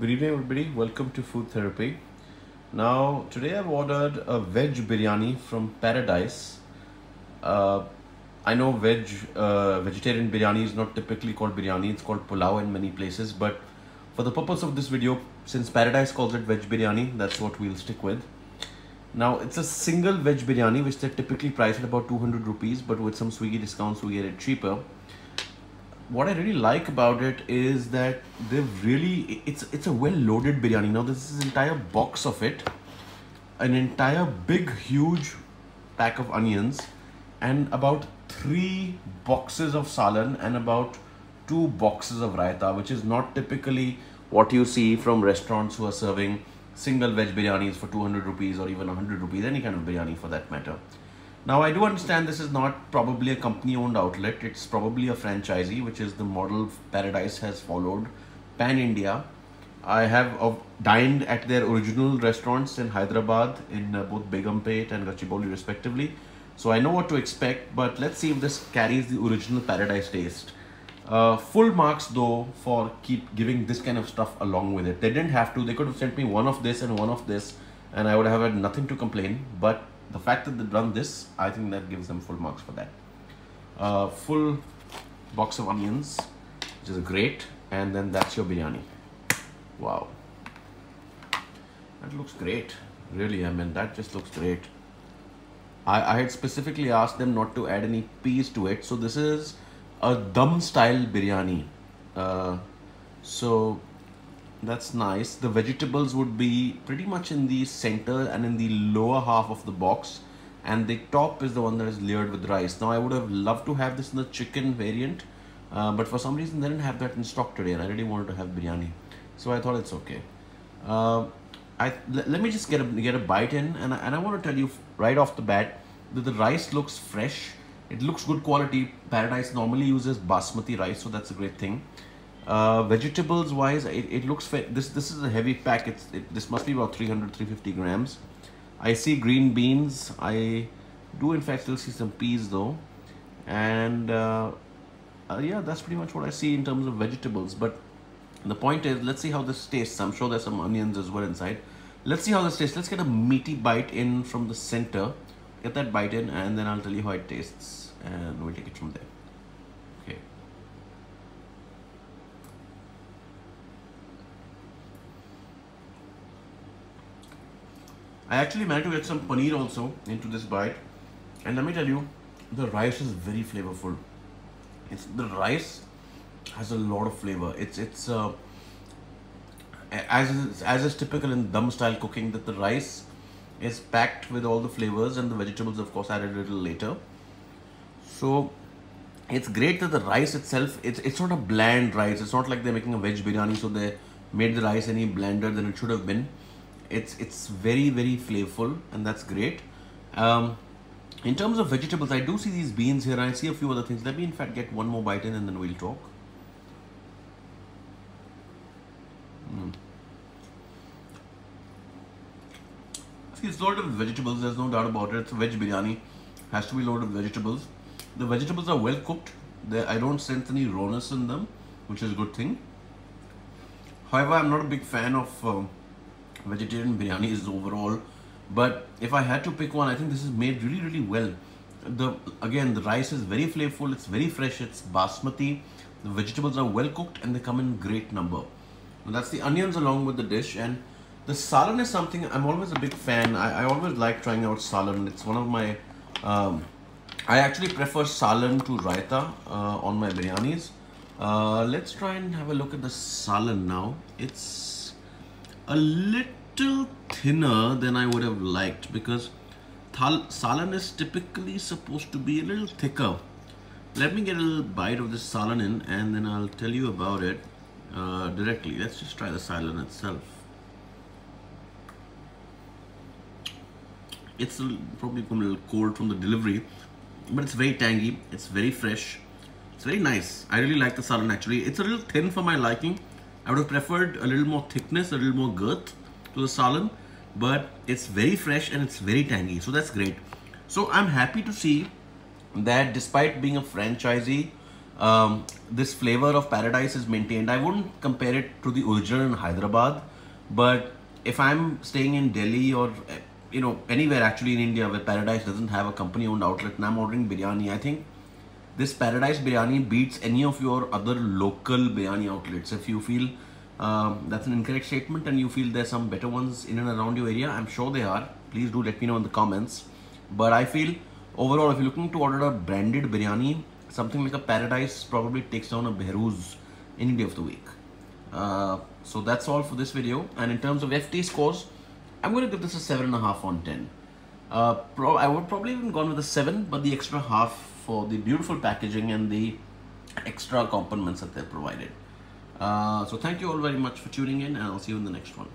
Good evening, everybody. Welcome to Food Therapy. Now, today I've ordered a veg biryani from Paradise. Uh, I know vegetarian biryani is not typically called biryani, it's called pulao in many places. But for the purpose of this video, since Paradise calls it veg biryani, that's what we'll stick with. Now, it's a single veg biryani, which they typically price at about 200 rupees, but with some Swiggy discounts, we get it cheaper. What I really like about it is that it's a well-loaded biryani. Now this is an entire box of it, an entire big huge pack of onions, and about 3 boxes of salan and about 2 boxes of raita, which is not typically what you see from restaurants who are serving single veg biryanis for 200 rupees or even 100 rupees, any kind of biryani for that matter. Now, I do understand this is not probably a company-owned outlet. It's probably a franchisee, which is the model Paradise has followed pan-India. I have dined at their original restaurants in Hyderabad, in both Begumpet and Gachibowli respectively. So I know what to expect, but let's see if this carries the original Paradise taste. Full marks though for keep giving this kind of stuff along with it. They didn't have to. They could have sent me one of this and one of this, and I would have had nothing to complain. But the fact that they've done this, I think that gives them full marks for that. Full box of onions, which is great, and then that's your biryani. Wow, that looks great. Really, I mean, that just looks great. I had specifically asked them not to add any peas to it, so this is a dum style biryani. So that's nice. The vegetables would be pretty much in the center and in the lower half of the box, and the top is the one that is layered with rice. Now I would have loved to have this in the chicken variant, but for some reason they didn't have that in stock today, and I really wanted to have biryani, so I thought it's okay. Let me just get a bite in, and I want to tell you right off the bat that the rice looks fresh. It looks good quality. Paradise normally uses basmati rice, so that's a great thing. Vegetables wise, it looks this is a heavy pack. This must be about 300-350 grams. I see green beans. I do in fact still see some peas though, and yeah, that's pretty much what I see in terms of vegetables. But the point is, let's see how this tastes. I'm sure there's some onions as well inside. Let's see how this tastes. Let's get a meaty bite in from the center. Get that bite in, and then I'll tell you how it tastes, and we'll take it from there. Okay. I actually managed to get some paneer also into this bite, and let me tell you, the rice is very flavorful. The rice has a lot of flavor. It's as is typical in dum style cooking, that the rice is packed with all the flavors, and the vegetables of course added a little later. So it's great that the rice itself, it's not a bland rice. It's not like they're making a veg biryani so they made the rice any blander than it should have been. It's very flavorful, and that's great. In terms of vegetables, I do see these beans here, and I see a few other things. Let me in fact get one more bite in, and then we'll talk. See, it's loaded with vegetables, there's no doubt about it. It's a veg biryani, has to be loaded with vegetables. The vegetables are well cooked. I don't sense any rawness in them, which is a good thing. However, I'm not a big fan of vegetarian biryanis overall, but if I had to pick one, I think this is made really well. Again, the rice is very flavorful, it's very fresh, it's basmati. The vegetables are well cooked, and they come in great number. And that's the onions along with the dish. And the salan is something I'm always a big fan. I always like trying out salan. It's one of my I actually prefer salan to raita on my biryanis. Let's try and have a look at the salan now. It's a little thinner than I would have liked, because salan is typically supposed to be a little thicker. Let me get a little bite of this salan in, and then I'll tell you about it directly. Let's just try the salan itself. It's probably a little cold from the delivery, but it's very tangy, it's very fresh, it's very nice. I really like the salan actually. It's a little thin for my liking. I would have preferred a little more thickness, a little more girth to the salan, but it's very fresh and it's very tangy, so that's great. So I'm happy to see that despite being a franchisee, This flavor of paradise is maintained. I wouldn't compare it to the original in Hyderabad, but if I'm staying in Delhi or anywhere actually in India where Paradise doesn't have a company-owned outlet and I'm ordering biryani, I think this Paradise biryani beats any of your other local biryani outlets. If you feel that's an incorrect statement and you feel there's some better ones in and around your area, I'm sure they are. Please do let me know in the comments. But I feel overall, if you're looking to order a branded biryani, something like a Paradise probably takes down a Behrooz any day of the week. So that's all for this video. And in terms of FT scores, I'm going to give this a 7.5 on 10. I would probably even gone with a 7, but the extra half for the beautiful packaging and the extra compliments that they're provided. So thank you all very much for tuning in, and I'll see you in the next one.